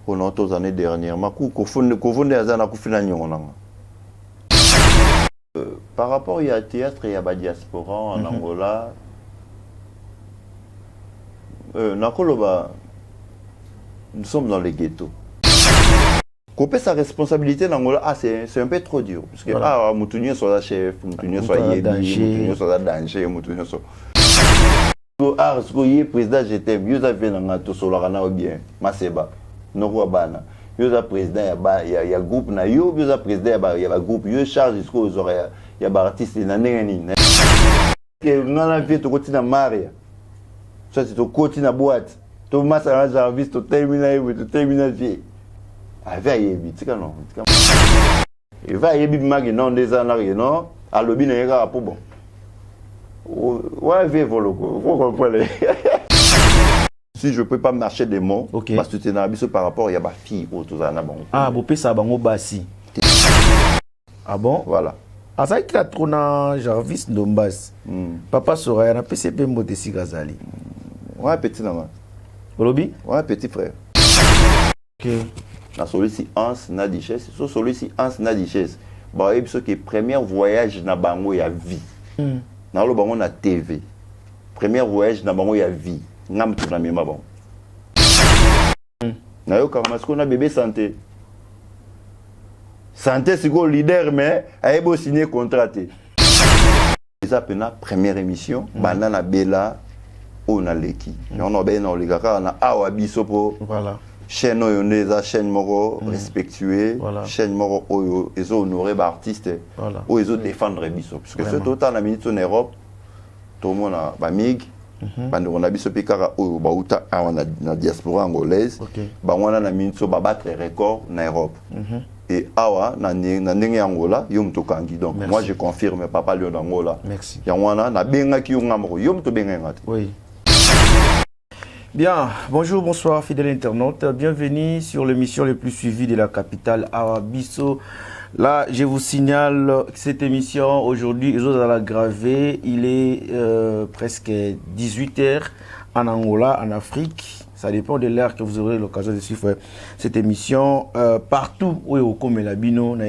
On a tous années dernièrement. Par rapport à théâtre et à la diaspora en Angola, nous sommes dans les ghettos. Couper sa responsabilité en Angola, c'est un peu trop dur. Parce que Moutounio soit la chef, Moutounio soit Yebi, Moutounio soit la danger, Moutounio soit. Ce que le président j'étais, vous avez un tout sur la bien, Maseba, Norouabana. Vous avez président, il y a groupe, vous avez président, il y a groupe, vous charge jusqu'aux oreilles, il y a des artistes, il y a des gens. Vous avez tout côté dans Maria. Ça c'est tout côté dans boîte. Tout le monde a vu, tout terminé, tout terminé. Avec Yebi, tu sais non. Il va Yebi Magi, non, des années, non, à l'objet n'est pas pour bon. Ouais, viens, vous comprenez. Si je ne peux pas marcher des mots, parce que tu es par rapport à ma fille ou tout ça. Ah, vous pouvez savoir bassi. Ah bon? Voilà. Ah, ça y est, trop na Jarvis Ndombas. Papa Soraya, na PCP Mbotesi Gazali. Ouais, petit maman. Olobi? Ouais, petit frère. Ok. Na celui-ci Hans na Diches, so celui-ci Hans na Diches. Bah, il y a premier voyage na bango ya vie. Na lo bango na TV. Premier voyage na bango ya vie. Ngam tout na mema bon. Na yo kama ce qu'on a bébé santé. Santé c'est go leader mais ayebo signer contrat. Ça pena première émission, banana bella on a leki. On a ben on ligaka na awa biso po. Voilà. Chaîne oyoneza chaîne moro respectueux, chaîne moro oyo ezo honorer ba artiste. Voilà. O ezo défendre biso parce que ce total na minute en Europe tout le monde a ba mig. On a biso pikara oyo ba uta na diaspora angolaise. Ba wana na minute ba battre record na Europe. Et awa na ndenge Angola yom to kangi donc moi je confirme papa Lion d'Angola. Merci. Ya wana na benga ki yomamo yom to benga ngati. Oui. Bien, bonjour, bonsoir fidèles internautes, bienvenue sur l'émission les plus suivies de la capitale Awa Bisso. Là, je vous signale que cette émission aujourd'hui, ils ont la gravé, il est presque 18h en Angola, en Afrique. Ça dépend de l'heure que vous aurez l'occasion de suivre cette émission. Partout où il y a comme la bino, en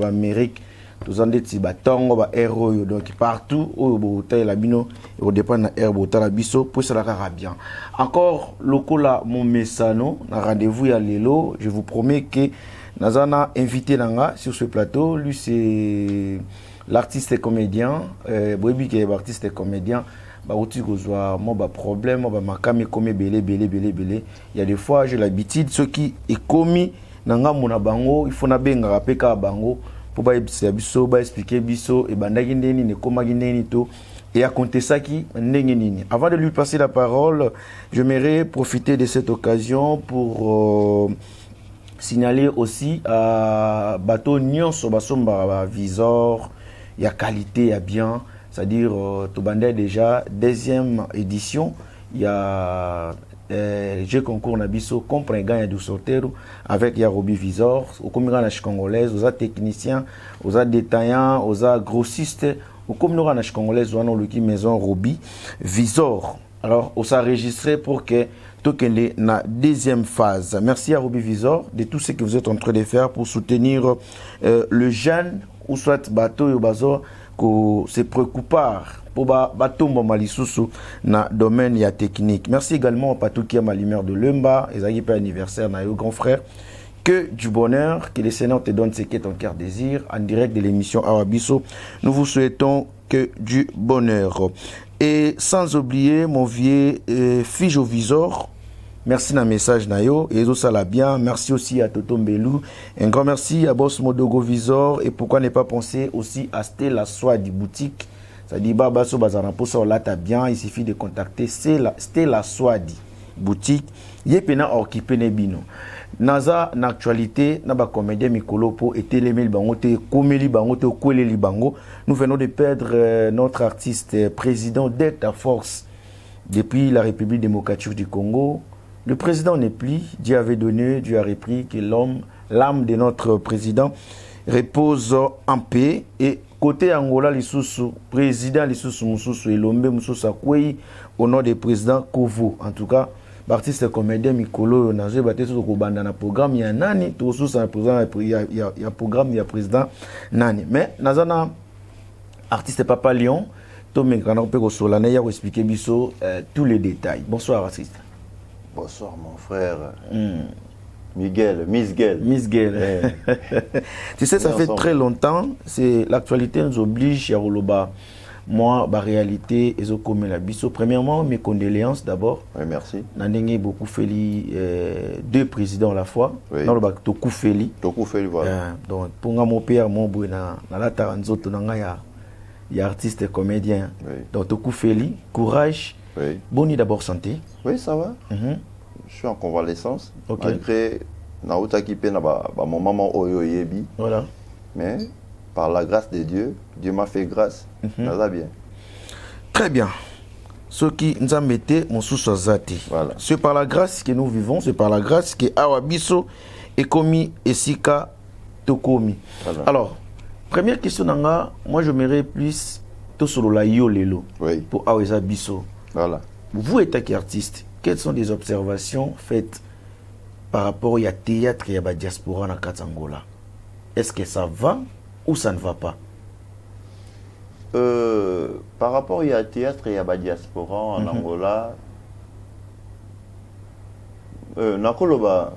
Amérique, tous en des batongo ba héros donc partout où botai la bino et au dépend na air botai la biso pour cela bien. Encore lokola mon mesano na rendez-vous ya lelo, je vous promets que nazana invité nanga sur ce plateau, lui c'est l'artiste et comédien boyebi qui est artiste et comédien ba outi kozwa mo ba problème ba makame comme belé. Il y a des fois j'ai l'habitude ceux qui est commis nanga mona bango, il faut na benga rapeka bango pour expliquer biso et bandaki ndeni ne komaki ndeni to et raconter ça qui ndenge nini. Avant de lui passer la parole, j'aimerais profiter de cette occasion pour signaler aussi à bateau nyonso basomba visor ya qualité ya bien, c'est-à-dire to bandé déjà deuxième édition, il y a j'ai concours na biso comprend gagne du sortero avec Yarobi Visor au communauté nationale congolaise aux techniciens aux détaillants aux grossistes au communauté nationale congolaise on le qui maison Robi Visor. Alors on s'est enregistré pour que tokende na deuxième phase. Merci à Robi Visor de tout ce que vous êtes en train de faire pour soutenir le jeune ou soit bateau ou bazo que se préoccupar pour batombo malisusu na domaine ya technique. Merci également à Patou qui a ma lumière de Lemba et Zagi pas anniversaire na yo grand frère. Que du bonheur, que le Seigneur te donne ce que ton cœur désire en direct de l'émission Awa Bisso. Nous vous souhaitons que du bonheur. Et sans oublier mon vieux Fijo Visor. Merci na message na yo et ça la bien. Merci aussi à Toto Mbelou. Un grand merci à Boss Modogo Visor et pourquoi ne pas penser aussi à Stella Swadi boutique. Ça dit baba so bazana pour ça là ta bien, il suffit de contacter Stella Swadi boutique. Yepena occupé ne bino. Naza na actualité na ba comédien mikolo po etelemel bango te komeli bango te koleli bango. Nous venons de perdre notre artiste président d'État Force depuis la République démocratique du Congo. Le président n'est plus, Dieu avait donné, Dieu a repris que l'âme de notre président repose en paix. Et côté Angola, le président Lissousou Moussoussou et l'Ombe Moussoussou Akwei, au nom du président Kovo. En tout cas, artiste comédien Mikolo nazo baté sur ko banda na programme ya nani to sous un programme ya programme ya président nani mais nazana artiste Papa Lion to me kana pe ko solana ya ko expliquer biso tous les détails. Bonsoir artiste. Bonsoir mon frère. Miss Gail. Tu sais, ça fait très longtemps, c'est l'actualité nous oblige à Roloba. Moi, la réalité, ils ont commis la biso. Premièrement, mes condoléances d'abord. Oui, merci. Nandenge beaucoup Feli, deux présidents à la fois. Oui. Dans le bac Toku Feli. Toku Feli, voilà. Donc, pour moi, mon père, mon boy, na la taranzoto nanga ya artiste et comédien. Oui. Donc, Toku Feli, courage. Oui. Bonne d'abord santé. Oui, ça va. Je suis en convalescence. Ok. Malgré Naouta qui peine mon maman Oyo Yebi. Voilà. Mais par la grâce de Dieu, Dieu m'a fait grâce. Ça va bien. Très bien. Ce qui nous a mis mon sous-sazati. Voilà. C'est par la grâce que nous vivons, c'est par la grâce que Awabiso est commis et Sika Tokomi. Voilà. Alors, première question, Nanga, moi je m'aimerais plus tout sur la yo lelo Oui. pour Awabiso. Voilà. Vous êtes artiste, quelles sont des observations faites par rapport au théâtre et à la diaspora en Katsangola? Est-ce que ça va ou ça ne va pas? Par rapport au théâtre et à la diaspora en Angola, Nakoloba,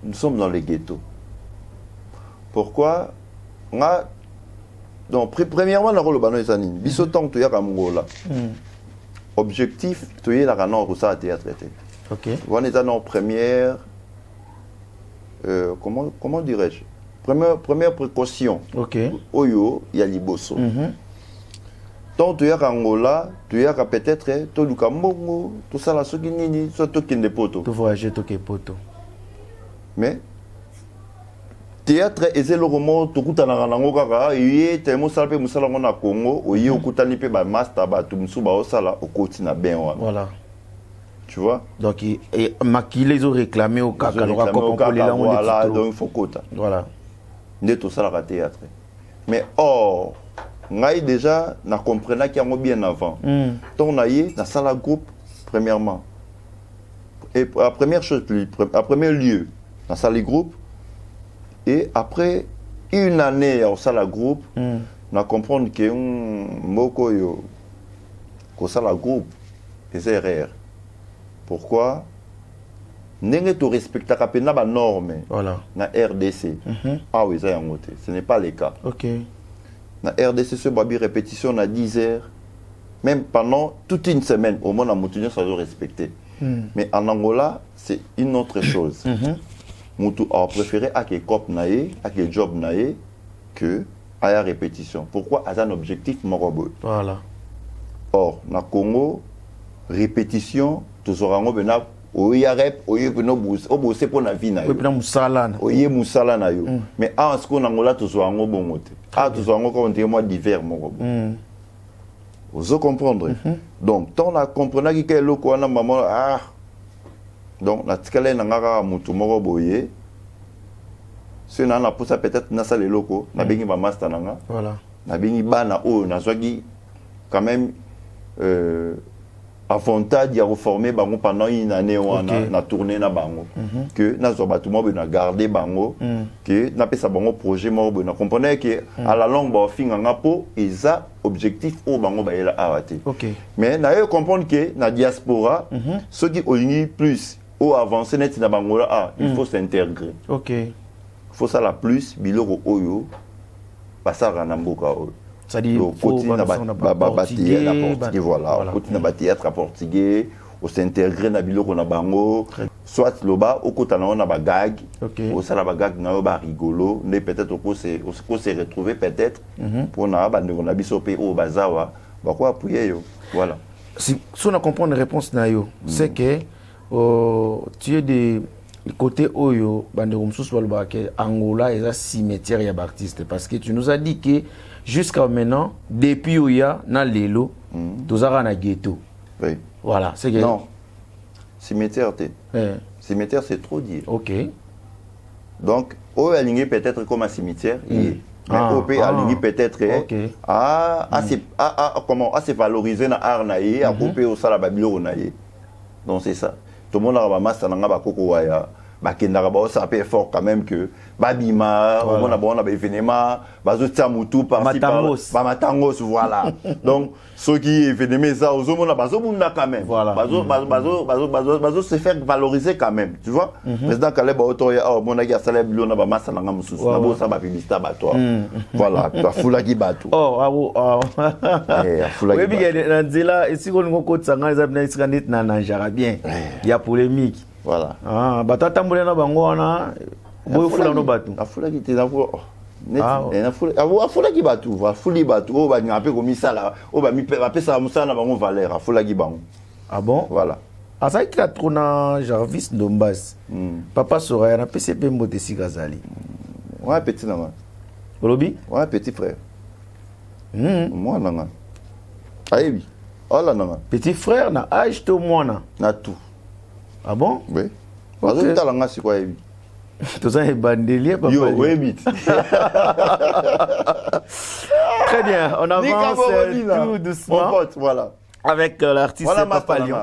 nous sommes dans les ghettos. Pourquoi? Donc, premièrement, Nakoloba, nous sommes Bisotang, tu es à Angola. Objectif, tu es là pour ça théâtre. Ok. On est en première, comment dirais-je? Première précaution. Ok. Oyo, il y a Liboso. Donc, tu es à Angola, tu es à peut-être, tu es à Mbongo, tout ça, là, ce qui n'est pas tout qui n'est pas tout. Tu voyages, tu es poto. Mais, théâtre, et c'est le roman, tu es à Angola, et tu es à Moussalpe, Moussalpe, na Congo, ou tu es à Master, tu es au quotidien, bien. Voilà. Tu vois? Donc, et Makile, ils ont réclamé au cas voilà, donc il faut quota. Voilà. Tout ça, le théâtre. Mais, or, ngai déjà na comprendre qu'il y a bien avant. Donc on a eu dans ça la groupe premièrement. Et la première chose, à premier lieu dans ça les groupes. Et après une année au ça la groupe, on a comprendre que moko yo que ça la groupe des erreurs. Pourquoi? N'est tu respectes la norme. Voilà. Na RDC. Ah oui, ça y est, ce n'est pas le cas. Ok. Na RDC, ce babi répétition à 10 heures, même pendant toute une semaine, au moins, on ça doit respecter. Mais en Angola, c'est une autre chose. Moutou a préféré à quel cop naïe, à quel job naïe, que à la répétition. Pourquoi? À un objectif morobo. Voilà. Or, na Congo, répétition, tous aurons besoin. Oye rep, oye no bus, o bosser pour la vie na yo. Oye musala na. Oye musala na yo. Mais en ce qu'on a ngola tous wango bongote. Ah tous wango comme des mois d'hiver mon. Vous comprendre. Donc tant la comprendre qui est loko na maman ah. Donc la tikale na ngaka mutu moko boye. Ce na na poussa peut-être na ça les locaux, na bengi ba master nanga. Voilà. Na bengi bana o na zwaki quand même avantage de reformer bango pendant une année ou na tourner na bango que na zo batuma be na garder bango que na pesa bango projet mo be na comprendre que à la longue ba finga ngapo isa objectif au bango ba ela awate. Mais na yo comprendre que na diaspora ceux qui olingi plus au avancer net na bango là il faut s'intégrer. Il faut ça la plus biloko oyo passer na mboka oyo. C'est-à-dire côté voilà, côté na théâtre portugais, au s'intégrer na biloko na bango, soit loba au côté na ba gag, au ça la gag na ba rigolo, mais peut-être au se retrouver peut-être pour na ba na biso pe au bazawa, ba quoi appuyer yo. Voilà. Si on a compris la réponse na yo, c'est que tu es des côté Oyo, Angola est un cimetière y a artiste parce que tu nous as dit que jusqu'à maintenant, depuis Oya, na Lelo, tous na ghetto. Oui. Voilà, c'est que. Non. Cimetière, cimetière, c'est trop dire. Ok. Donc, Oya aligné peut-être comme un cimetière, mais OP aligné peut-être comment assez valorisé na art naïe, à OP au salababilo naïe. Donc c'est ça. Tout le monde a masse nanga ba koko waya. Ba kendaka ba ça peut fort quand même que babima au monde a ba événement bazo tsamutu par-ci par-là. Ba matangos voilà. Donc ceux qui événement ça aux monde bazo bunda quand même. Voilà. Bazo se faire valoriser quand même, tu vois. Président Kaleba Otoya oh mon a salaire bilona ba masse nanga mususu. Na bo ça ba publicité ba toi. Voilà, ba fula ki batu. Oh ah eh fula ki. Oui bien Nzela et si on ngoko tsanga za bina iskandit na njara bien. Il y a polémique. Voilà. Ah, batata mbulena bango wana boyo fula no batu. Afula ki te na ko net na afula ki batu, afuli batu o ba nyape ko misala, o ba mi ba pesa musana bango valeur, afula ki bango. Ah bon? Voilà. Asa ki la trona Jarvis Ndombas. Papa Soraya na PCP mbote sikazali. Ouais petit nanga. Olobi? Ouais petit frère. Moi nanga. Ayebi. Ola nanga. Petit frère na âge to mwana. Na tout. Ah bon? Oui. Bazo talanga si quoi yebi. Tout ça est bandelier papa. Yo, oui vite. Très bien, on avance tout doucement. Mon pote, voilà. Avec l'artiste voilà Papa Lion.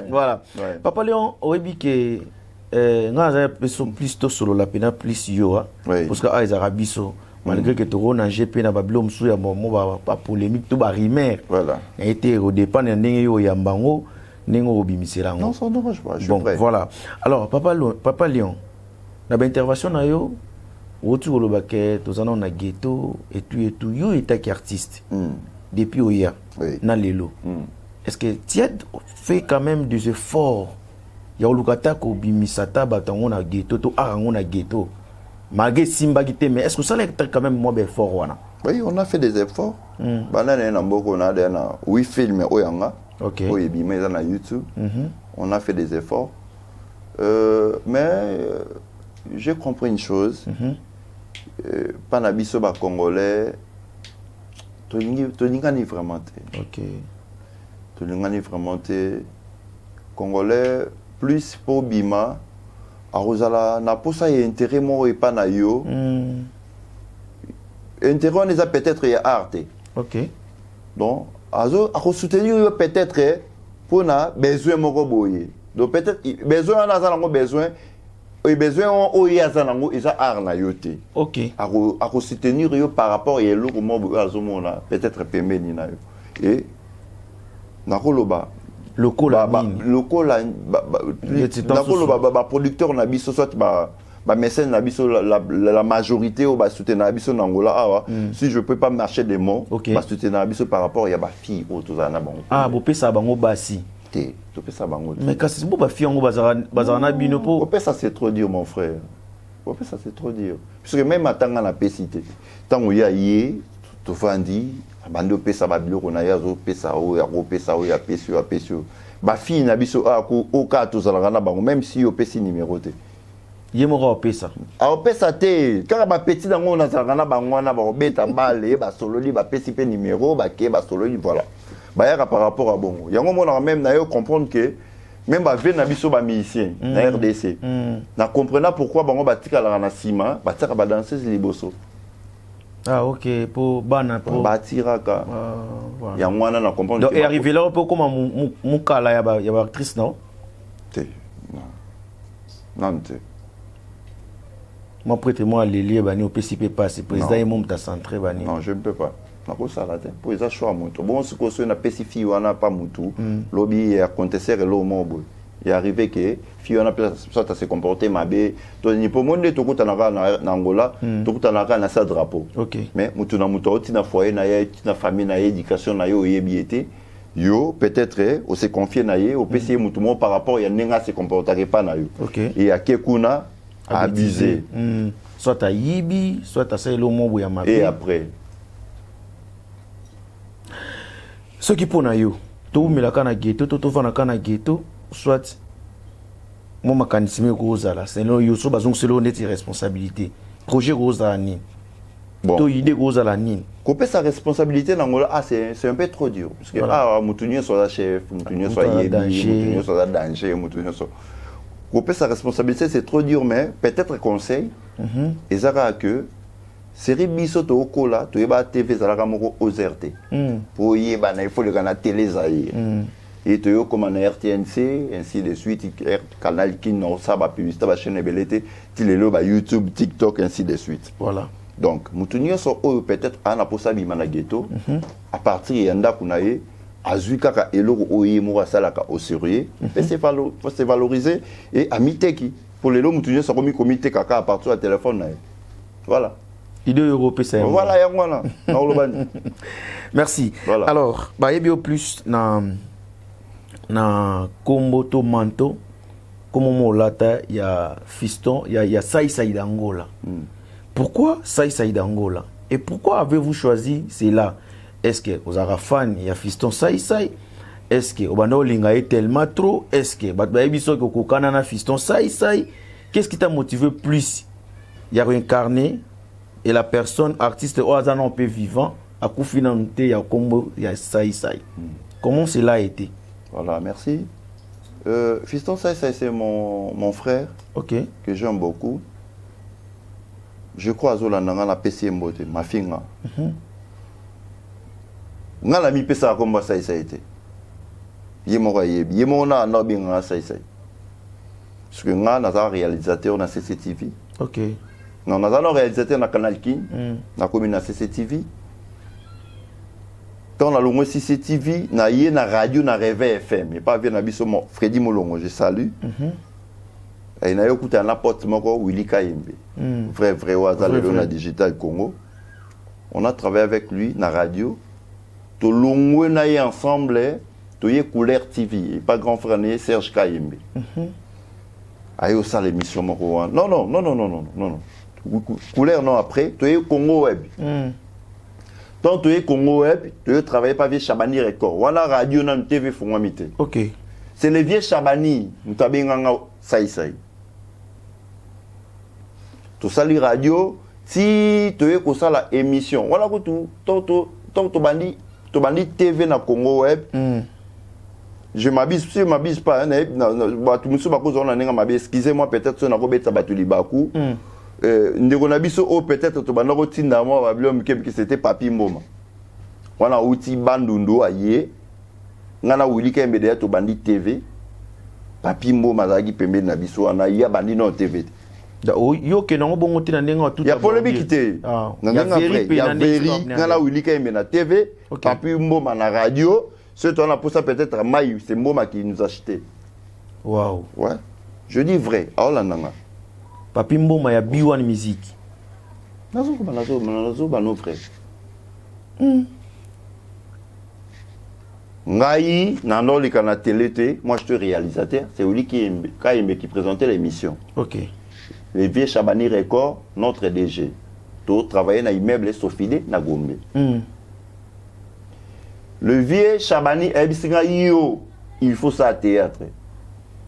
Voilà. Ouais. Papa Lion, oui que nous avons plus tôt solo la pena plus yo parce que les arabiso malgré que tu as GP na bablom sou ya moment pas polémique tout ba rimer. Voilà. Été au dépend ndenge yo ya mbango ndenge obimisela ngo. Non, ça ne dérange pas, je suis bon, prêt. Voilà. Alors Papa Lion, na ba intervention na yo wotu ko lobake tozana na ghetto et tout yo était artiste. Depuis oya na lelo. Est-ce que tu as fait quand même des efforts? Il y a olukata ko bimisata batango na ghetto to arango na ghetto. Malgré simba gité mais est-ce que ça l'est quand même moi effort wana? Oui, on a fait des efforts. Banane na mboko na dena 8 films oyanga. OK. Oui, bimé na YouTube. On a fait des efforts. Mais j'ai compris une chose. Panabiso ba congolais tolingani vraiment. OK. Tolingani vraiment congolais plus pour bima arozala na posa y intérêt mo et pas na yo. Intérêt on les a peut-être y arte. OK. Donc azo a soutenir yo peut-être pour na besoin moko boye. Donc peut-être besoin na za nango besoin et besoin o ya za nango isa art na yote. OK. A soutenir yo par rapport et lo mo azo mona peut-être pembeni na yo. Et nakoloba lokola producteur na biso soit ba mécène na biso la majorité ou ba soutenir na biso Angola si je peux pas marcher des mots ba soutenir na biso par rapport ya ba fille autozana bango bo pesa bango basi te to pesa bango mais kasi bo ba fille ngo bazara na bino po pesa c'est trop dur mon frère pesa c'est trop dur puisque même atanga na pesité tango ya yé to fandi bando pesa ba biloko na yazo pesa o ya ko pesa o ya pesio ba fille na biso o ka to zalanga na bango même si yo pesi numéro te yemoko pesa pesa te kaka ba petit dango na zalanga na bango na ba beta bale ba sololi ba pesi pe numéro ba ke ba sololi voilà ba ya par rapport à bongo yango mona même na yo comprendre que même ba ve na biso ba musicien na RDC na comprenant pourquoi bango ba tika la na sima ba tika ba danseuse liboso. Ah OK pour bana pour batiraka voilà. Ya mwana na comprendre donc et arrivé là pour comment mukala ya ba actrice non te non te moi prête moi Lélie bani au PCP passe président et mon ta centré bani non je ne peux pas na ko sala te pour ça choix moto bon ce ko so na PCP wana pas mutu lobby ya contester lo mobo il est arrivé que fille on a soit se comporter mabe to ni pour monde to kuta na Angola to kuta na sa drapeau OK mais mutu na mutu oti na foyer na ye na famille na éducation na yo yebiete yo peut-être on se confier na ye au PC mutu mo par rapport ya nenga se comporter pas na yo OK et à kekuna abusé soit à yibi soit à selo mo ya mabe et après ce qui pour na yo to melaka na ghetto to fana kana ghetto soit mon mécanisme rozala c'est non yo so bazong selo net responsabilité projet rozala ni bon to idée rozala ni couper sa responsabilité dans Angola c'est un peu trop dur parce que mutunyo soit chef mutunyo soit yebi mutunyo soit danger mutunyo soit couper sa responsabilité c'est trop dur mais peut-être conseil et ça que série biso to kola to yeba TV zalaka moko OZRT pour yeba na il faut le kana télé zaï et tu comme en RTNC, ainsi de suite, canal qui n'a pas publicité, la chaîne Belete, YouTube, TikTok, ainsi de suite. Voilà. Donc, Moutounio sont peut-être à la possibilité de ghetto, à partir de Yanda Kounaye, à Zuika, et l'eau au Salaka au sérieux, il faut se valoriser et à Miteki. Pour les lots, Moutounio sont remis comme Miteki à partir du téléphone. Voilà. Idée européenne. Voilà, voilà. Merci. Voilà. Alors, il y a plus na Komboto Manto, comme on l'a dit, il y a Fiston, il y a Saï d'Angola. Pourquoi Saï d'Angola? Et pourquoi avez-vous choisi cela? Est-ce que vous avez fan, il y a Fiston Saï? Est-ce que vous avez tellement trop? Est-ce que vous avez Fiston Saï? Qu'est-ce qui t'a motivé plus? Il y a réincarné et la personne, artiste, au hasard un peu vivant, à coup finanté, il y a Kombo, il y a Saï. Comment cela a été? Voilà, merci. Fiston Saï, c'est mon frère, que j'aime beaucoup. Je crois que Zola la PC Mbote, ma fille. Nga la mi pesa comme ça a été. Yemona na bien ça. Parce que nga na réalisateur na CCTV. OK. Non, na un réalisateur na Canal King, na commune na CCTV. Quand on a le CCTV, na yé na radio na Réveil FM, et pas bien na biso mon Freddy Molongo, je salue. Et na écouté un apôtre moko Willy Kayembe. Vrai au hasard le Digital Congo. On a travaillé avec lui na radio. To longwe na yé ensemble, to yé Couleur TV, et pas grand frère né Serge Kayembe. Aïe au ça l'émission moko. Non. Couleur non après, to yé Congo Web. Tant tu es Congo Web, tu travailles pas avec Chabani Record. Voilà radio dans TV Fongwamite. OK. C'est le vieux Chabani, nous t'avons saï. Tout ça les radio, si tu es comme ça la émission. Voilà que tout tu bandi TV na Congo Web. Je m'abuse pas tout monsieur bako zona nenga mabe excusez-moi peut-être ça na robeta batuli baku. Ndeko na biso o peut-être to banda ko tinda mo ba bilom que c'était Papi Mboma. Wana uti bandundu aye. Ngana Willy Kayembe de to bandi TV. Papi Mboma zaki pembe na biso wana ya bandi no TV. Da yo ke nango bongo tina nenga tout. Ya polémique té. Ngana vrai, ya veri ngana Willy Kayembe na TV, Papi Mboma na radio, ce on a pour ça peut-être Maï, c'est Mboma qui nous a acheté. Waouh. Ouais. Je dis vrai, aola nanga. Papi Mboma ya B1 Music. Nazo nos frères. Ngai, nanoli kana télé, moi je suis réalisateur, c'est Willy Kayembe qui présentait l'émission. OK. Le vieux Chabani Record, notre DG. Tout travailler dans l'immeuble Sofide na Gombe. Le vieux Chabani Ebisinga yo, il faut ça théâtre.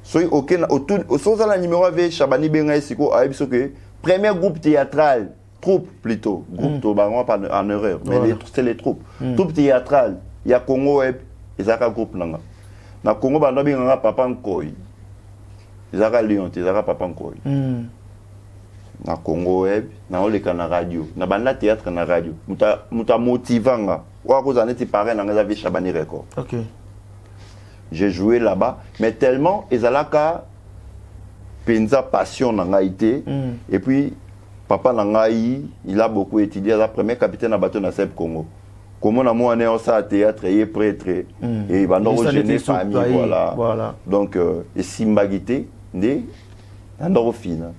Soy aucun autour la numéro avec Chabani Benga Siko a que premier groupe théâtral, troupe plutôt, groupe to bango pas en erreur, mais c'est les troupes. Troupe théâtral, il y a Congo Web, ezaka groupe nanga. Na Congo bando benga Papa Nkoy. Ezaka Lyon, ezaka Papa Nkoy. Na Congo Web, na oleka na radio, na banda théâtre na radio. Muta motivanga. Wa ko zaneti parrain na ngaza Chabani Record. OK. J'ai joué là-bas, mais tellement ezalaka penza passion na ngaité et puis papa na ngai, il a beaucoup étudié la première capitaine à bateau na Seb Congo. Comment na moi on ça théâtre et prêtre et bando gêner famille voilà. Donc et simbagité né ndoro fina.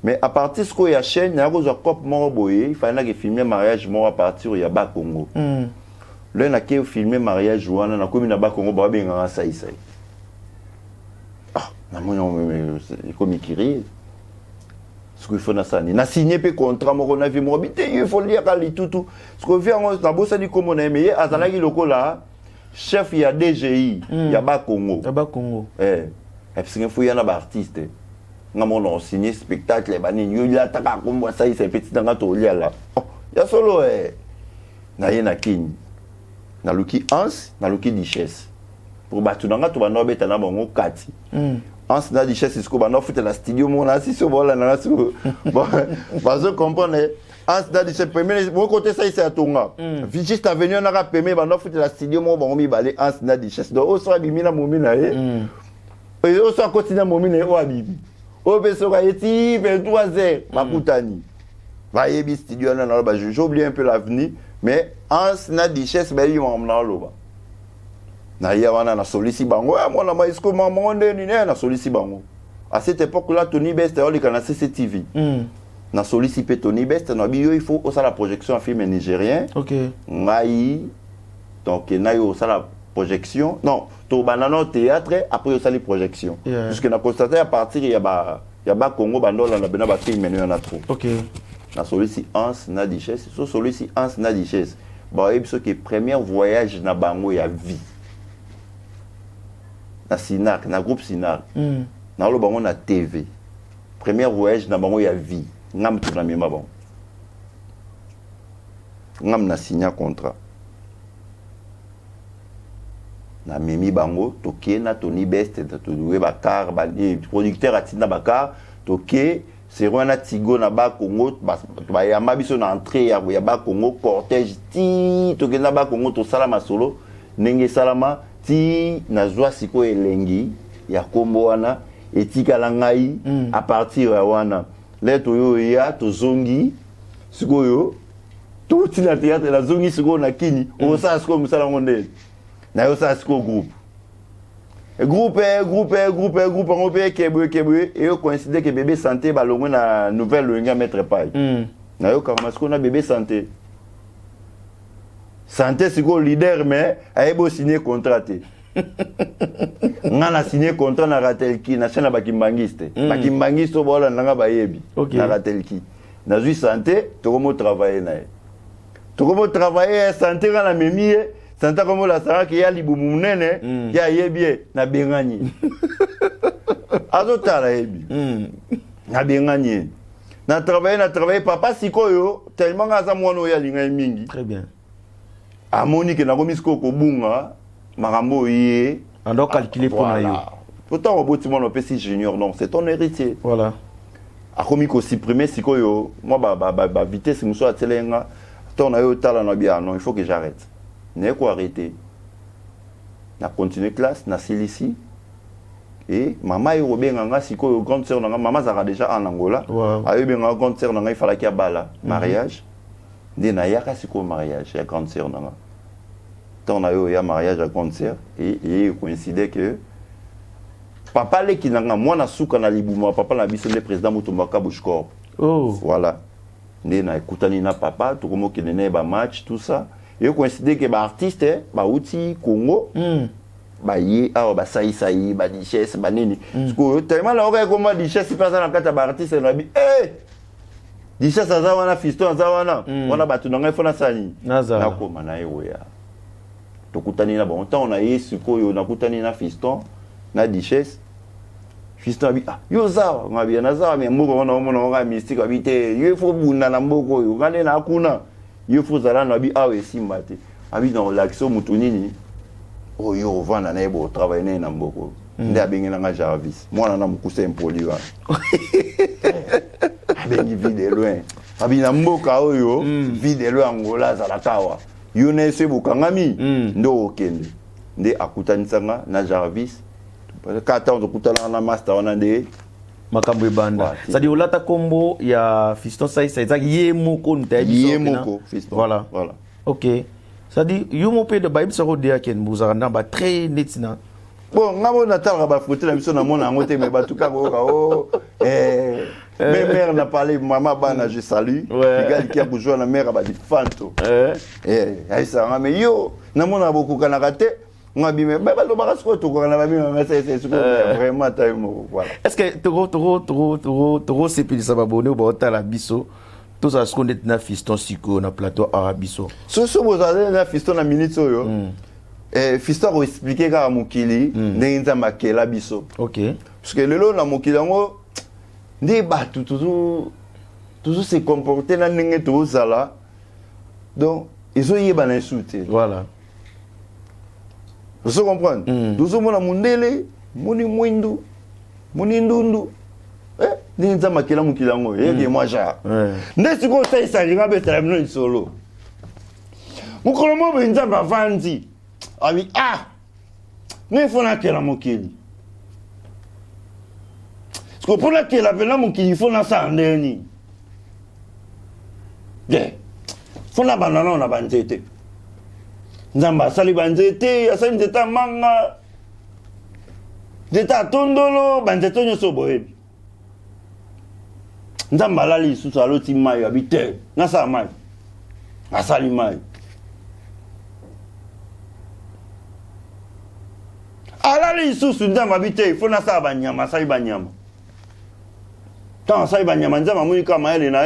Mais à partir de ce qu'il y a chaîne, il y a un cop mort boyé, il fallait que filmer mariage mort à partir il y a bas Congo. Là, on a filmé mariage, on a commis là-bas Congo, on a ça. Ah, il comme il rit. Ce qu'il faut dans ça, on a signé le contrat, on a vu mon habité, il faut lire tout. Ce qu'on fait, on a bossé du comme on a aimé, à Zanagi Loko là, chef, il y a DGI, il y a bas Congo. Et puis, il faut y avoir un artiste. On a signé spectacle, il a attaqué comme ça, il s'est fait dans un tour là. Il y a solo, il y a King. Na luki ans na luki richesse pour batu nanga to bano beta na bango kati ans na richesse isko bano futa la studio mona si so bola na so bon bazo comprendre Ans na dichesse premier mon côté ça c'est à Tonga. Juste à venir na rapeme ba no futi la studio mo ba mi balé ans na dichesse. Donc o so bimi na momi na e. Et o so continue momi na e o abibi. O be so ka eti 23h makutani. Va yebi studio na na ba j'ai oublié un peu l'avenir mais ans na dichesse ba yi mo na loba. Na ya wana na solisi bango moi na ma isko maman ndeni na solisi bango. À cette époque là Tony Best oli kana CCTV. Na sollicité Tony Best na bio il faut aussi la projection en film nigérien. OK. Ngai donc na yo ça la projection. Non, to banana théâtre après yo ça les projections. Puisque na constaté à partir il y a ba Congo bandola na bena ba film na trop. OK. Na sollicité Ans na dichesse, so sollicité Ans na dichesse. Ba et ce qui premier voyage na bango ya vie. Na Sinak, na groupe Sinak. Na lo bango na TV. Premier voyage na bango ya vie. Ngam tout na mema bon. Ngam na signé contrat. Na memi bango toké na Tony Best to doué bakar ba producteur atina bakar toké c'est roi na Tigo na ba Congo ba ya mabiso na entrée ya ba Congo cortège ti toké na ba Congo to salama solo nenge salama ti na zwa siko elengi ya kombo wana etikala ngai à partir ya wana les toyo ya tozongi sikoyo tout na théâtre la zongi sikoyo na kini o sa sikoyo musala ngondele na yo sa sikoyo groupe on peut kebwe et yo coïncide que bébé santé balongo na nouvelle lenga mettre paille na yo kama sikoyo na bébé santé sikoyo leader mais ayebo signer contrat te nga na signé contrat na Ratelki na chaîne bakimbangiste bakimbangiste bola nanga bayebi na Ratelki na zui santé tokomo travailler santé na memie santé comme la sara ki ya libumu munene ya yebi na bengani azotala yebi na bengani na travailler papa sikoyo tellement aza mwana ya linga mingi très bien amoni ke na komisiko ko bunga marambo yé on doit calculer pour nayo pourtant oboti mon PC junior non c'est ton héritier voilà a komi ko supprimer sikoyo moi ba vitesse muso atelenga ton nayo tala na bien non il faut que j'arrête n'est quoi arrêter na continuer classe na silisi et maman yo benga sikoyo grande sœur na maman zara déjà en Angola ayo benga grande sœur na il fallait qu'il y a bala mariage de na yaka sikoyo mariage ya grande sœur na on a eu un mariage à concert et il coïncidait que papa le qui n'a moi na souka na libuma papa na biso le président Mutumbaka Bushkor voilà né na écoutani na papa tout comme que né ba match tout ça et coïncidait que ba artiste ba outi Congo ba yi a ba sai ba dichesse ba nini parce tellement la oreille comme dichesse personne na kata ba artiste na bi dichesse za wana fiston za wana wana batu na ngai fona sani na koma na yewa tokutani na bon temps on a yesu koyo nakutani na fiston na dichesse fiston abi yo zawa ngabia na zawa me mboko wana omona nga mystique abite yo faut bunda na mboko yo ngane na kuna yo faut zala na abi awe simba te abi dans l'action mutunini oyo vana na ebo travailler na mboko nde abengi na nga Jarvis mwana na mukuse impoli wa abengi vide loin abi na mboka oyo vide loin Angola zala kawa yo na ese bokangami ndo okende nde akutanisanga na Jarvis kata on kutana na master wana nde makambo ebanda c'est-à-dire olata kombo ya fiston sai ye moko ntayebi fiston voilà OK c'est-à-dire yo mo pe de baib soro de ken buzaranda ba très netina bon ngabo na talra ba foto na biso na mona ngote me batuka ko mais mère n'a parlé maman bana je salue regarde qui a bourgeois la mère ba di fanto ça mais yo na mona beaucoup kana raté ngabi me ba lo ba ko to ko na ba mi nga c'est vraiment taimo voilà est-ce que toro c'est puis ça va bonner au ta la biso tout ça ce qu'on est na fiston siko na plateau arabiso so vous avez na fiston na minute yo fiston ko expliquer ka mukili ndinza makela biso OK parce que lelo na mukili ngo ndi batu toujours se comporter na ndenge to zala donc ils ont yeba na insulter voilà vous comprenez toujours mona mundele muni mwindu muni ndundu Ninza makela mukilango yeke moi ja. Ndesi ko sai sa ringa betela mino solo. Mukolo mo benza bavandi. Abi ne fona kela mukili. Sko pona kela bela mukili fona sa ndeni. De. Fona banana na banzete. Nzamba sali banzete, asali nzeta manga. Nzeta tondolo, banzete nyoso boyebi. Nzamba lali susu aloti mai abite. Nasa mai. Asali mai. Alali susu nzamba abite, fona sa banyama, asali banyama. Tant asali banyama nzamba muni kama ele na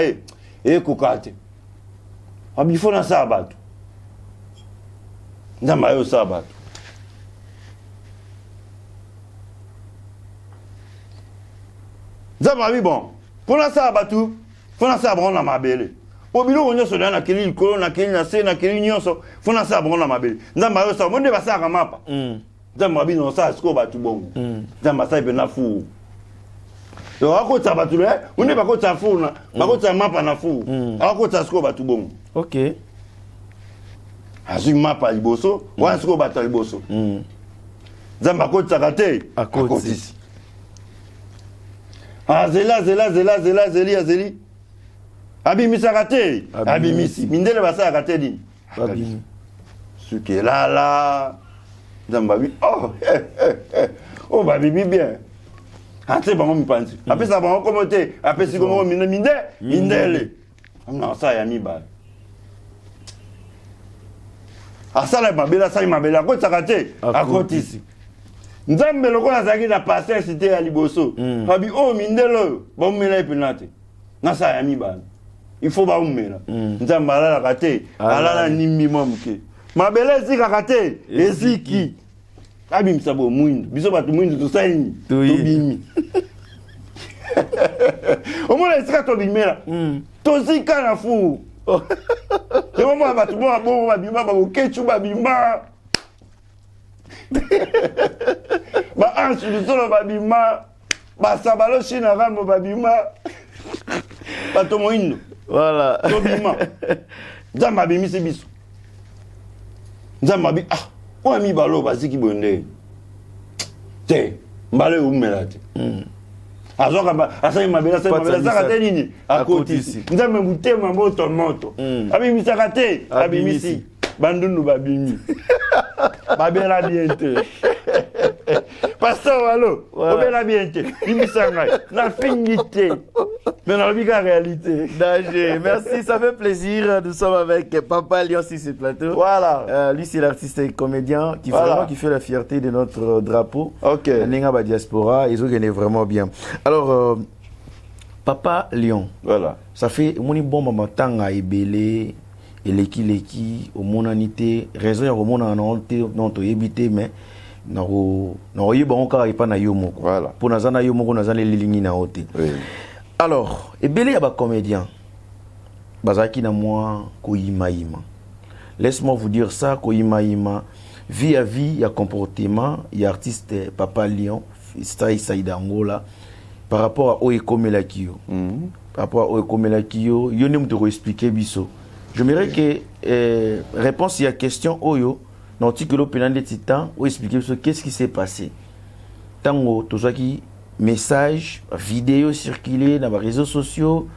kukate. Abi fona sa batu. Nzamba yo sa batu. Nzamba abi bon. Fona sa batu, fona sa bon na mabele. Obilo onyo so na kili likolo na kili na se na kili nyonso, fona sa bon na mabele. Nzamba yo sa monde basaka mapa. Nzamba abi no sa sko batu bongo. Nzamba sa ibe na fu. Yo akota batu le, onde bakota fu na, bakota mapa na fu. Akota sko batu bongo. OK. Azu mapa liboso, wan sko batu liboso. Nzamba kota kate, akotisi. Zeli. Abimisa kate. Abimisi. Mindele basa kate di. Abimi. Suke la. Zambabi. Oh, babibi bien. Ate bango mipanzi. Apesa bango komote. Apesi bango mindele. Amna sa ya miba. Asala mabela ko tsakate. Akotisi. Nzambe lokola zaki na passer cité ya liboso. Abi mindelo ba mumela epinate. Nasa ya mibana. Il faut ba mumela. Nzambe ala kate, ala nimmi momke. Mabele zika kate, eziki. Abi msabo mwindu. Biso batu mwindu to saini. To bimi. Omona esika to bimela. To zika na fu. Te mo batu bo ba bima ba kechu ba bima. Ba ansu solo babima ba sabalo china rambo babima ba tomo indo voilà tobima nzamba bimisi biso nzamba bi o mi balo baziki bonde te mbale umelate azoka ba asai mabela saka te nini akotisi nzambe mutema moto abi misaka te abimisi bandundu babimi babela biente pasteur allo babela biente bimisanga na fingité mais dans la réalité danger. Merci, ça fait plaisir. Nous sommes avec Papa Lion sur ce plateau. Voilà. Lui c'est l'artiste et comédien qui vraiment qui fait la fierté de notre drapeau. OK. Nenga diaspora, ils ont gagné vraiment bien. Alors Papa Lion. Voilà. Ça fait moni bon maman tanga ebele eleki au monanité raison ya romona na non to yebité mais na yeba onka ipa na yo moko. Voilà. Pour nazana yo moko nazana lilingi na ote. Oui. Alors ebele ya ba comédien bazaki na moi koyimaima. Laisse-moi vous dire ça koyimaima vie à vie ya comportement ya artiste Papa Lion Stay Saïda Angola par rapport à Oekomela Kio. Par rapport à Oekomela Kio, yo ne me te expliquer biso. J'aimerais que réponse à la question Oyo, dans l'article pénal de Titan, ou expliquer qu'est-ce qui s'est passé. Tango, tout ça qui message, vidéo circulé dans les réseaux sociaux,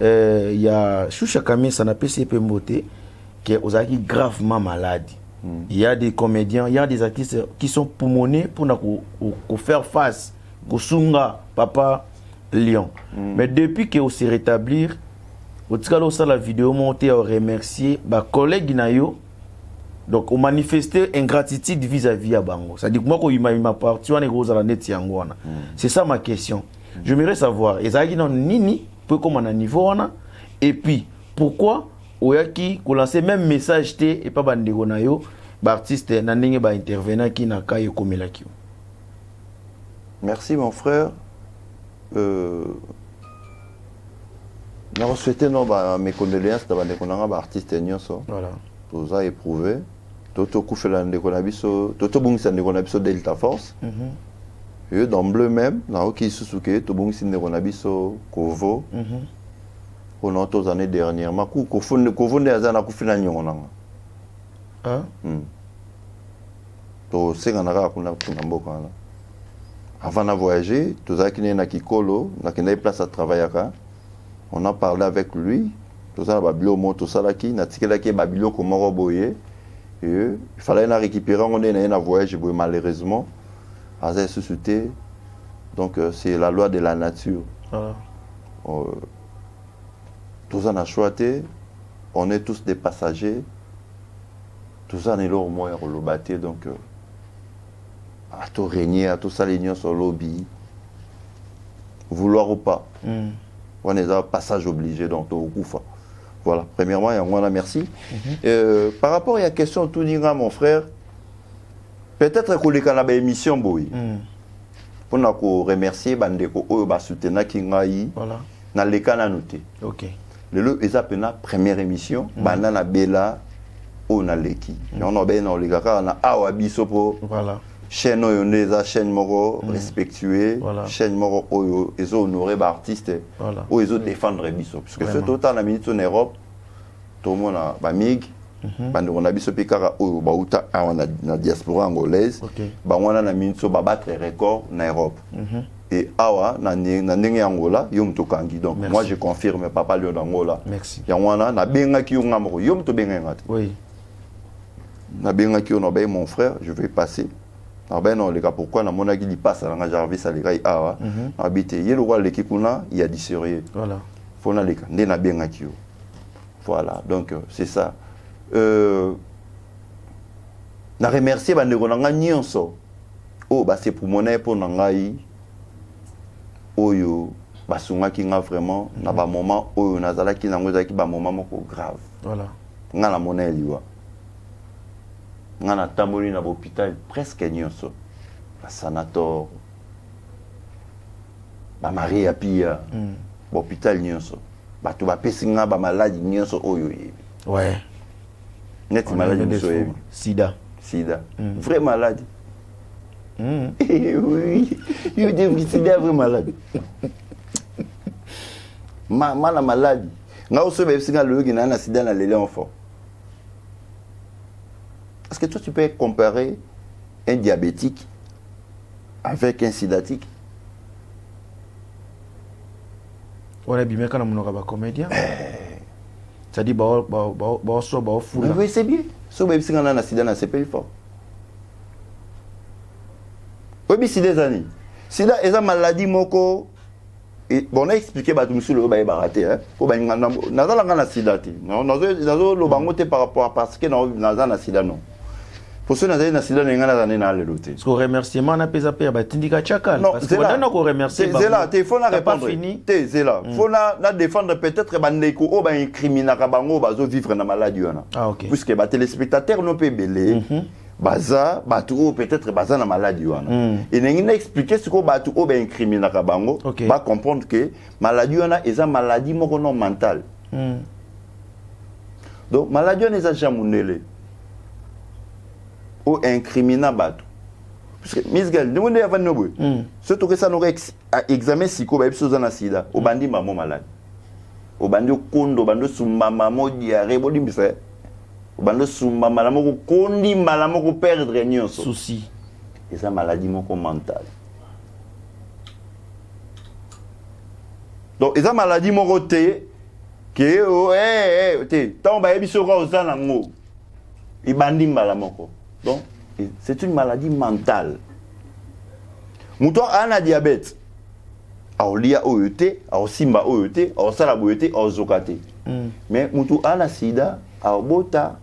il y a Choucha Kamé, ça n'a pas CP Mbote, qui est gravement malade. Il y a des comédiens, il y a des artistes qui sont poumonés pour faire face au Sunga, Papa Lion. Mais depuis qu'il s'est rétablir, au cas où la vidéo montée à remercier ma collègue Nayo, donc on manifestait ingratitude vis-à-vis à Bango. Ça dit que moi quand il m'a parti on est rose à la net Yangwana. C'est ça ma question. J'aimerais savoir ezaki non nini peut comme un niveau on et puis pourquoi oyaki ko lancer même message té et pas bandeko Nayo ba artiste na ndenge ba intervenant qui na kayo komelaki. Merci mon frère. Nous souhaitons mes condoléances à les artistes Voilà. Tout ça éprouvé. Toto Koufela Ndekonabiso, Toto Bungsa Ndekonabiso Delta Force. Et d'emblée même, dans qui Susuke, tout bon signe on a biso Kovo. On a tous années dernières. Ma coup Kovo ne azana kufina nyonga. Hein? To senganaka kuna mboka là. Avant de voyager, tous a qui na Kikolo, na qui na place à travailler. On a parlé avec lui. Tout ça babilo mo tout ça là qui na tikela qui babilo ko moro boye. Et il fallait la récupérer, on est na voyage malheureusement. Azay suscité. Donc c'est la loi de la nature. Tout ça n'a choisi, on est tous des passagers. Tout ça n'est au moins le bâti, donc à tout régner, à tout s'aligner sur le lobby. Vouloir ou pas. On est un passage obligé, donc au Koufa. Voilà, premièrement, il y a un merci. Par rapport à la question de tout mon frère, peut-être que les canaux émission boy. Pour nous remercier bandeko oyo ba soutenir kingai. Voilà. Na les canaux noté. OK. Le ils appellent la première émission, banana bella on a leki. On a ben on les gars na awa biso po. Voilà. Chaîne oyo neza chaîne moko respectueux, chaîne moko oyo ils ont honoré ba artiste. Voilà. Ou ils ont défendre biso parce que ce total na minute en Europe tout le monde a ba mig bande on a biso pikara oyo ba uta na diaspora angolaise. Ba wana na minute so ba battre record na Europe. Et awa na ndenge Angola yom to kangi donc moi je confirme papa Lion d'Angola. Merci. Ya wana na benga ki yonga moko yom to benga ngata. Oui. Na benga ki on mon frère, je vais passer. Ah ben non les gars pourquoi na mona qui passe na Jarvis à les awa habite yelo wa le kikuna il y a du sérieux. Voilà. Faut na les gars ndé na benga ki yo. Voilà, donc c'est ça. Na remercier bande ko na nyonso. Oh bah c'est pour monnaie pour nangai. Oyo basunga ki nga vraiment na ba moment oyo nazala ki nango za ki ba moment moko grave. Voilà. Nga na monnaie liwa. Nga na tamboli na hôpital presque nyonso. Ba sanator. Ba Maria Pia. Hôpital nyonso. Ba to ba pesinga ba maladie nyonso oyo yebi. Ouais. Net maladie nyonso yebi. Sida. Vraie maladie. Oui, il est vraiment malade. La maladie. Est-ce que toi tu peux comparer un diabétique avec un sidatique? On a bien quand on a comédien. Ça dit oui, c'est bien. Si on a un sida, c'est pas fort. Oui, c'est des années. Sida est une maladie moko. Bon, on a expliqué que monsieur le bail baraté. Hein. Pour ben nazala ngana sida ti. Nazo lo bangote par rapport à parce que nazana sida non. Pour ceux nazali na sida ngana zane na le loté. Ce remerciement na pesa pe ba tindika chakal parce que on a remercier. C'est là, il faut na répondre. C'est là. Faut na défendre peut-être bandeko o ba criminel ka bango bazo vivre na maladie wana. Ah OK. Puisque ba téléspectateurs no pe belé. Baza batu peut-être baza na maladie wana et n'engina expliquer ce que batu o ben criminel ka bango ba comprendre que maladie wana eza maladie moko non mentale donc maladie wana eza jamundele o incriminant batu parce que misgal ne monde avant nobo surtout que ça n'aurait examen psycho ba biso na sida o bandi mamo malade o bandi kondo bando sumba mamo diarrhée bodi mbisa bando sumba malamoko kondi malamoko perdre nyonso souci et ça maladie moko mentale donc et ça maladie moko te que te tant ba yebiso ko ozana ngo ibandi malamoko donc c'est une maladie mentale muto ana diabète aolia oyete aosimba oyete aosala boyete aozokate mais muto ana sida aobota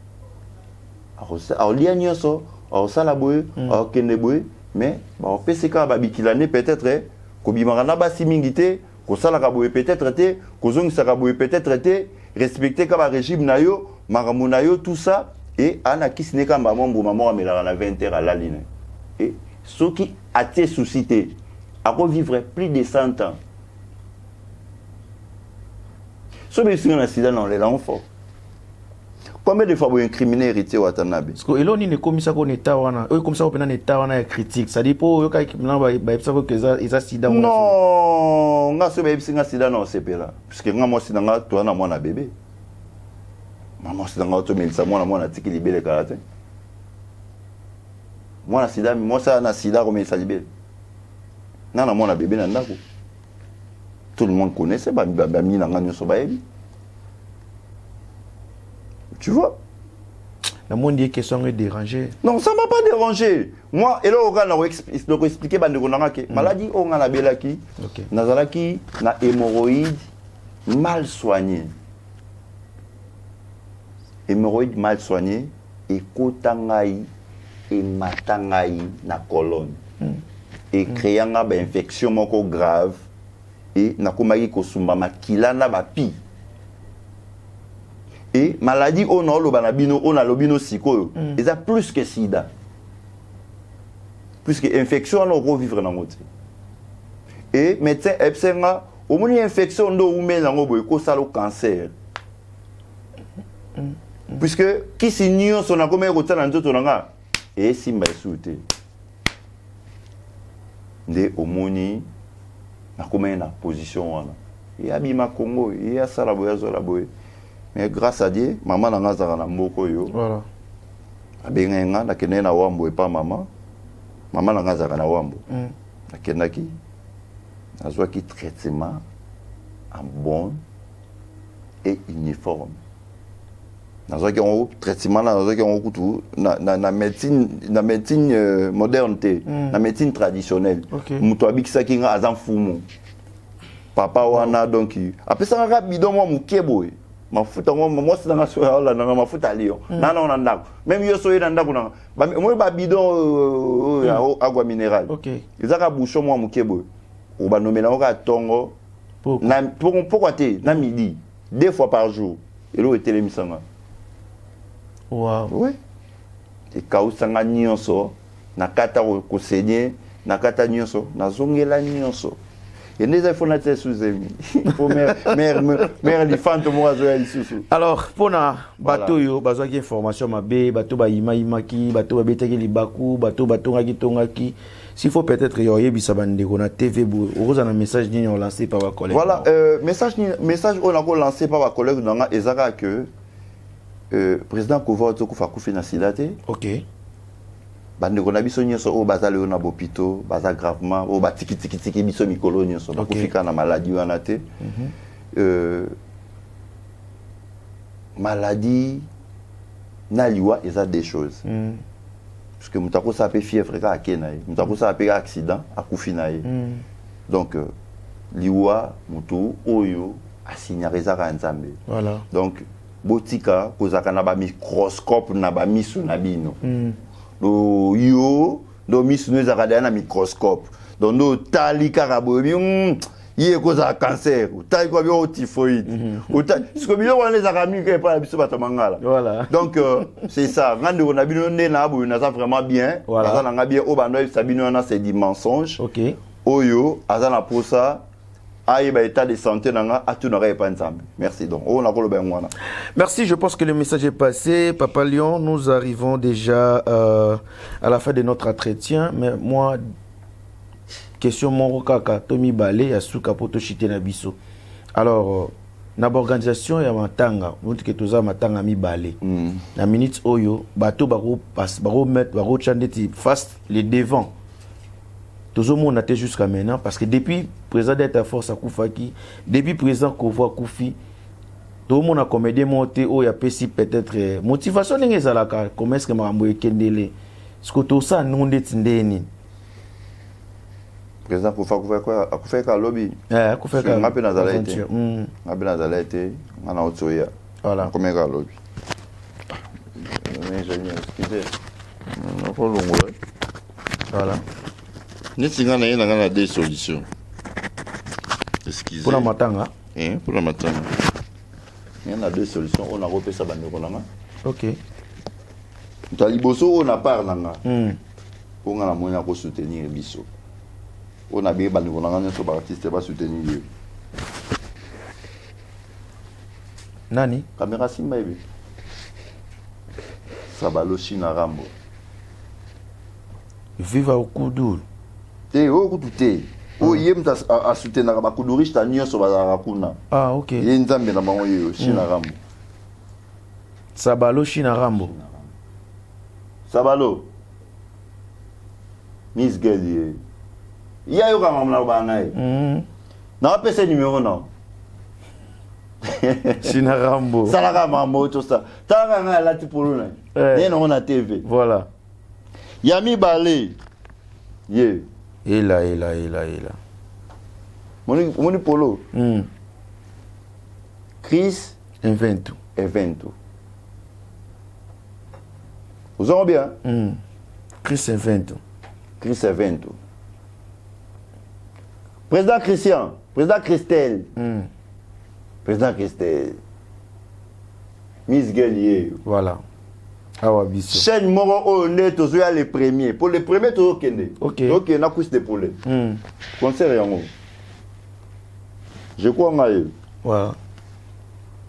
aolia nyonso aosala boye aokende boye mais baopeseka babikilane peut-être kobimaka na basi mingi te kosalaka boye peut-être te kozongisaka boye peut-être te respecter ka barégime na yo makambo na yo tout ça et ana kisine kamba mbuma moko amelaka na 20h à la ligne et soki atie souci te akovivre plus de 100 ans so besinga na sida na lela enfant Combien de fois vous incriminez héritier Watanabe? Parce que là, on est comme ça qu'on est tawana. Eux comme ça on est tawana critique. Ça dit pour eux quand ils ça que ils a sida. Non, nga so baby singa sida non c'est là. Parce que nga moi sida nga toi na moi na bébé. Maman sida nga to melisa moi na tiki libele karate. Moi na sida moi ça na sida comme ça libele. Na moi na bébé na ndako. Tout le monde connaissait ba mi na nga nyoso ba yebi. Tu vois? La monde dit que ça est dérangé. Non, ça m'a pas dérangé. Moi, et là, on va expliquer que maladie, on a la belaki, nazalaki, na hémorroïde mal soigné. Hémorroïde mal soigné, et kotangai, et matangai na colonne. Et créant une infection grave, et na komaki kosumba makila na bapi. Et maladie on a l'obino siko, ils ont plus que sida. Plus que infection on va vivre dans le et médecin epsenga au moins infection do oume na ngobo ko sala cancer. Puisque qui signio son a comme ko tana nzoto nga et simba souté. Nde omoni na comme na position wana. Et abima Congo et a sala boya zo la boye. Mais grâce à Dieu, maman n'a pas de mboko yo. Voilà. Abenga na kene na wambo et pas maman. Maman n'a pas de wambo. Na kenaki. Azwa ki traitement en bon et uniforme. Nazwa ki on traitement nazwa ki on kutu na médecine moderne na médecine traditionnelle. Muto abikisa ki nga azan fumu. Papa wana donc après ça rapidement moi mukebo. Mafuta moi c'est dans la soirée là mafuta lion nana on anda même yo soye nanda kuna moi ba bidon agua minérale ezaka bouchon moi mukebo o ba nomela oka tongo na pourquoi te na midi 2 fois par jour et l'eau était l'émission. Wow. Oui. Et kausanga nyonso na kata ko saigner na kata nyonso na zongela nyonso. Et les informations sous-émis. Pour mère l'ifante moi sous. Alors pour na bateau yo bazwa ki information mabe bateau ba imaki bateau ba betaki libaku bateau ngaki tongaki s'il faut peut-être yo yebisa bande ko na TV bo oza na message ni on lancé par ba collègue. Voilà message on a lancé par ba collègue nanga ezaka que président Kova Tsokufa kufi na sidate. OK. Bande ko na biso nyonso o bazali na bopito baza gravement o batiki biso mikolo nyonso bakufika na maladie wana te. Maladie na liwa eza des choses. Parce que mutako sa pe fièvre ka akena ye mutako sa pe accident akufi na ye. Donc liwa mutu oyo asignariza ka nzambe. Voilà. Donc botika kozaka na ba microscope na ba miso na bino. Yo do miso nous a na microscope. Donc no tali karabo yé cause cancer, tali ko bio typhoïde. Ce que bio les arami que pas la biso batamangala. Voilà. Donc c'est ça, ngande on a bino na bo na ça vraiment bien. Ça na bien o bando sabino na c'est du mensonge. OK. Oyo azana pour ça. État de santé merci donc merci, je pense que le message est passé. Papa Lion, nous arrivons déjà à la fin de notre entretien, mais moi question mon kaka Tommy Balé asuka poto chite na biso. Alors na organisation ya matanga on dit que toza matanga mi balé na minute oyo bato baro passe baro mettre baro chandeti face les devant. Tout le monde a été jusqu'à maintenant parce que depuis président d'État force à Koufaki, depuis président Kovo Koufi, tout le monde a comédie monté où il y a peut-être motivation n'est pas là comment est-ce que Marambo est kendele. Ce que tout ça non détindéni. Président Koufaki a lobby. Koufaki a lobby. On a autoya. Voilà. Comment il a lobby. Excusez. On a pas long. Voilà. Nous avons des solutions. Excusez. Pour la matanga. Pour la matanga. Il y a 2 solutions. On a repéré ça. OK. Taliboso, on a parlé. On a moyen de soutenir Bisso. On a bien parlé. On a artiste va soutenir. Nani? Caméra Simba. Sabalo China Rambo. Viva au Koudoul. Te o kutu o yem ta a soutenir ba Koudouri ta nyonso ba kuna. Ah OK. Ye nzambe na bango yo China Rambo. Sabalo China Rambo. Sabalo. Miss Geli. Ya yo kama mna ba nai. Na pese numéro non. China Rambo. Salaka mambo tout ça. Tanga nga la tipuluna. Ne non na TV. Voilà. Yami Balé. Ye. Et là. Moni polo. Chris Evento. Vous avez bien? Chris Evento. Président Christian. Président Christelle. Miss Guerrier. Voilà. Awa Bisso. Chaîne Moro Honnête, aux les premiers. Pour les premiers, tu as OK. Donc, il y a un de poulet. Concert en haut. Je crois en eux. Voilà.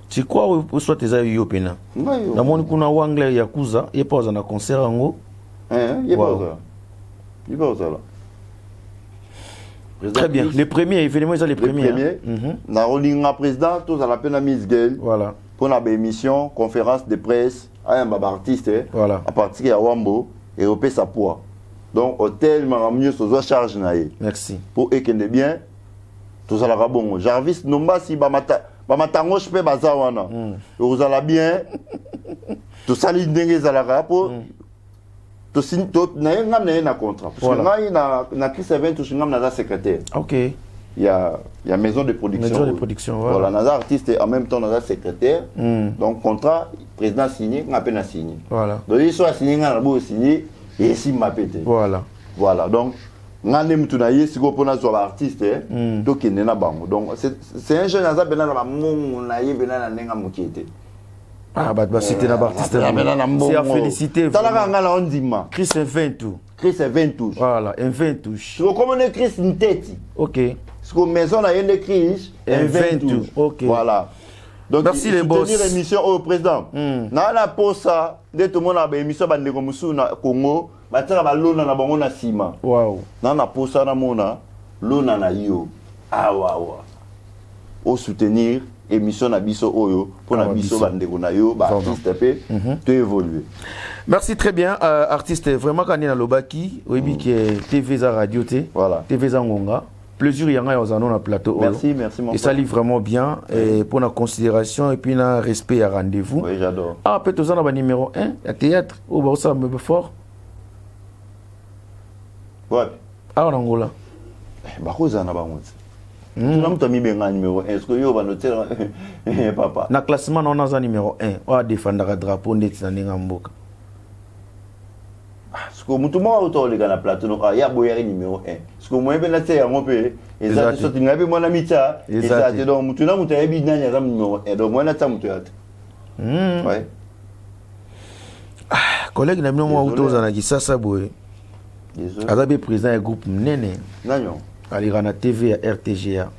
Tu crois où soit tes aïeux au Pénin? Na moni kuna wangle Yakuza, il pas un concert en haut. Il est pas ça. Il est pas ça là. Très bien. Les premiers, évidemment, ils ont les premiers. Na Rolinga président, tous à la peine à Miss Gueule. Voilà. Pour la émission, conférence de presse, un artiste, voilà. À partir de Wambo, et au sa poids. Donc, hôtel, Maramio, se charge naïe. Merci. Pour équender bien, tout ça la bon. Jarvis, nomba si bamatango, je peux bazawana. Vous allez bien, tout ça l'idée zalaga pour. To sin to na contrat parce que na Chris Event to ngam na secrétaire. OK. Il y a maison de production. Maison de production, voilà. Voilà, artiste et en même temps na secrétaire. Donc contrat président signé, on appelle signé. Voilà. Donc il soit signé na bo signé et si m'a pété. Voilà. Voilà. Donc ngane mtu na yesi go pona zo artiste donc il na bango. Donc c'est un jeune na bena na mungu na yebena na nenga mukete. Ah, bah, c'était un artiste. C'est à féliciter. Chris Evento. Voilà, Evento. Comment on écrit une tête? OK. Parce que maison a une Chris Evento. OK. Voilà. Donc, merci les boss. L'émission au président. Na la posa de tout le monde a émission bande comme sous na Congo, ba tala ba lona na bango na sima. Wow. Na na posa na mona lona na yo. Ah wa. Au soutenir émission na biso oyo pour na biso bandeko na yo ba artiste pe to évoluer. Merci très bien artiste vraiment quand na lobaki oyebi que TV za radio té voilà TV za ngonga plaisir yanga ya ozano na plateau merci mon et ça lit vraiment bien et pour la considération et puis na respect à rendez-vous. Oui, j'adore. Ah peut ozana ba numéro 1 à théâtre au ba ça me fort. Ouais. Ah en Angola. Ba kozana ba mutsi. Numéro 1, est-ce que yo va noter papa? Na classement on a numéro 1, on a défendre le drapeau ndeti na ninga mboka. Parce que mutu mo auto le gana plateau no ya boyari numéro 1. Parce que moi ben na té yango pe ezati so tinga pe mona mita ezati donc mutu na mutu ya bi nanya za numéro 1 donc moi na ta mutu ya. Ouais. Collègue na mino mo auto za na kisasa boye. Désolé. Azabe président du groupe Mnene. Nanyo. Alirana TV à RTGA.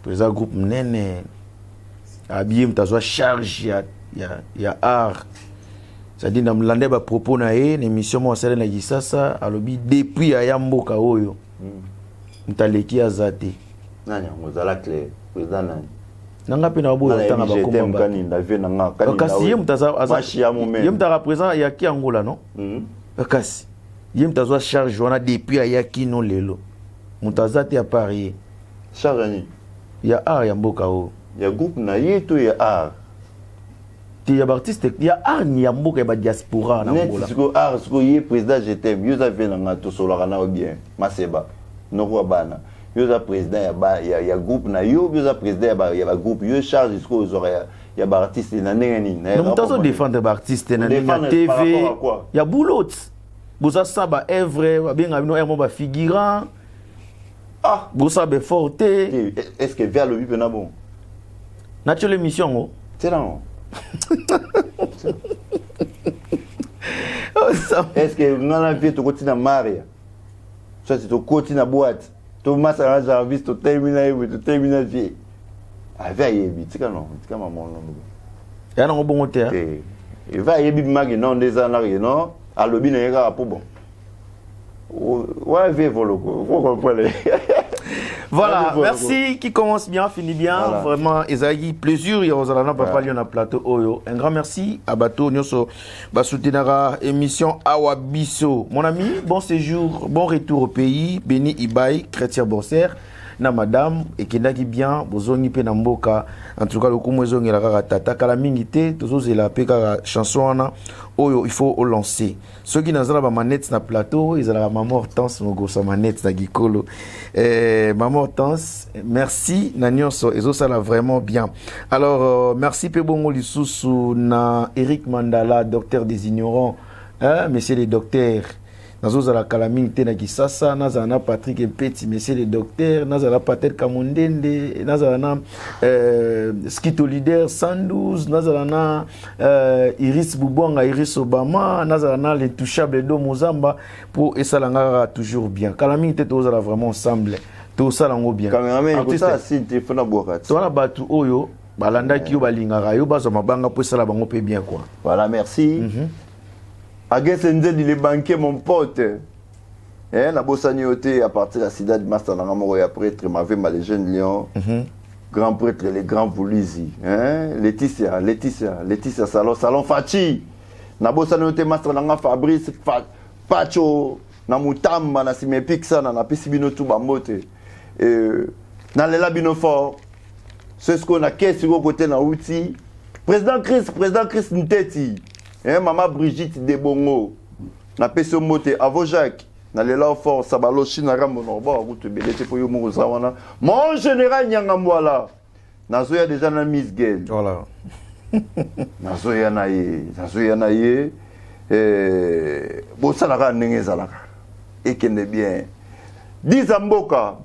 Président groupe Mnene. Abiem tazwa charge ya art. C'est-à-dire na mlande ba propos na une émission mo sala na gisasa alobi depuis ya mboka oyo. Mtaleki azate. Nanyo ngozala clair président nani. Nanga pe na boyo tanga ba komba. Kani na vie na nga kani. Kasi yem taza yem tara président ya ki Angola non? Kasi yem tazwa charge wana depuis ya kino lelo. Mutazate à Paris. Charani. Il y a art, il y a mboka o. Il y a groupe na yeto ya art. Il y a artiste, il y a art, il y a mboka ba diaspora na Angola. Net art, ce que président j'étais, yo za vena nga to sola na bien. Maseba. Noko bana. Yo za président ya groupe na yo za président ya ba groupe yo charge ce que aux oreilles. Il y a artiste na nengani. Nous t'avons défendre artiste na TV. Il y a boulot. Boza saba œuvre, bien no hermo ba figurant. Ah, Bossa be forte. Est-ce que vers le but na bon? Nature l'émission. C'est là. Est-ce que nous avons vu tout côté na Maria? Ça c'est tout côté na boîte. Tout mas à Jarvis tout terminer vie. Ah veille bi, tika non, tika maman non. Ya na bon hotel. Il va y avoir des non des années, non? À l'objet n'est pas pour bon. Ouais, viens volo. Voilà, merci. Qui commence bien, finit bien. Voilà. Vraiment, Esaïe, plaisir. Il y a papa Lyon à plateau Oyo. Un grand merci à Bateau Nyoso Basutinara, émission Awa Bisso. Mon ami, bon séjour, bon retour au pays. Béni Ibaï, chrétien Bosser. Na madame et qui n'a bien bozongi pe namboka en tout cas le kumo zongi la kaka tata kala mingité tozo zela pe kaka chanson na oyo il faut lancer ceux qui nazala ba manette na plateau ils ala maman Hortense mogo sa manette na gikolo maman Hortense merci na nyonso ezo sala vraiment bien alors merci pe bongo lisusu na Eric Mandala docteur des ignorants hein messieurs les docteurs Nazozala Kalamingité na Kisasa, Nazana Patrick Petit, messieurs les docteurs, Nazala Pater Kamundende, Nazana Skito Leader 112, Nazana Iris Boubonga, Iris Obama, Nazana l'intouchable Do Mozamba pour Esalanga toujours bien. Kalamingité tozala vraiment ensemble, tout ça lango bien. Cameraman, ça c'est téléphone à boire. Toi batu oyo, balanda ki yo balingaka yo bazo mabanga pour sala bango pe bien quoi. Voilà, merci. Agensenze dit les banquiers, mon pote. La Bossanioté, à partir de la Sida de Master Nangamoro, et prêtre, m'avait mal les jeunes lions. Grand prêtre, les grands Voulizi. Laetitia, Salon Fachi. Na Bossanioté, Master Nanga Fabrice, Pacho, Namutamba, Nasime Pixa, na Pisibino Tubamote. Na Lela Binofort. C'est ce qu'on a qu'est sur le côté na outil. Président Chris Nteti. Maman Brigitte Debongo, na peso mote Avojac, na lela fort Sabalo Chinara monoba route belete pour yo mozawana. Mon général Nyangamwala, nazoya déjà na Miss Girl. Voilà. Nazoya na ye, bo salaka ndenge zalaka. Ekende bien. Dizamboka,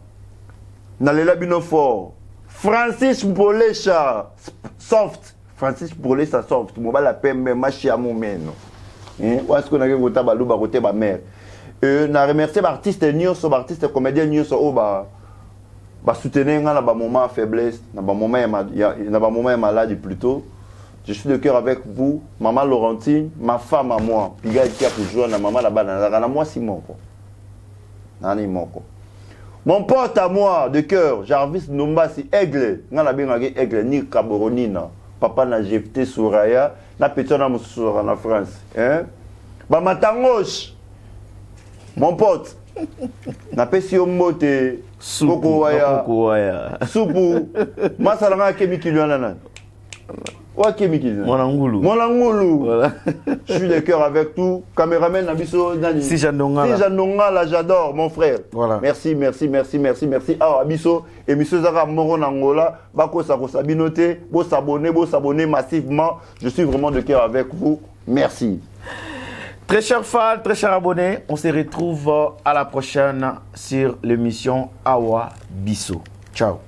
na lela bino fort. Francis Mpolecha, soft. Francis Brolé ça sort tout mobile la paix mais machi à mon meno où est-ce qu'on a voté balouba côté ba mère na remercier l'artiste nyonso artiste comédien nyonso o ba soutenir na ba moment faiblesse na ba moment maladie plutôt je suis de cœur avec vous maman Laurentine ma femme à moi piga qui a pour jouer na maman là-bas na moi Simon quoi nani moko mon pote à moi de cœur Jarvis Nombasi Aigle ngala benga Aigle ni Kaboronina papa na jeté Souraya na petit na Moussora en France hein ba matangos mon pote na pesi omote koko waya supu masalanga kemikilwana nana wa kemikilwana monangulu voilà je suis de cœur avec tout caméraman na biso nani si Janonga là j'adore mon frère voilà merci ah biso émission zaka moro nangola bakosa ko sabinote bo s'abonner massivement je suis vraiment de cœur avec vous merci. Très chers fans, très chers abonnés, on se retrouve à la prochaine sur l'émission Awa Bisso. Ciao.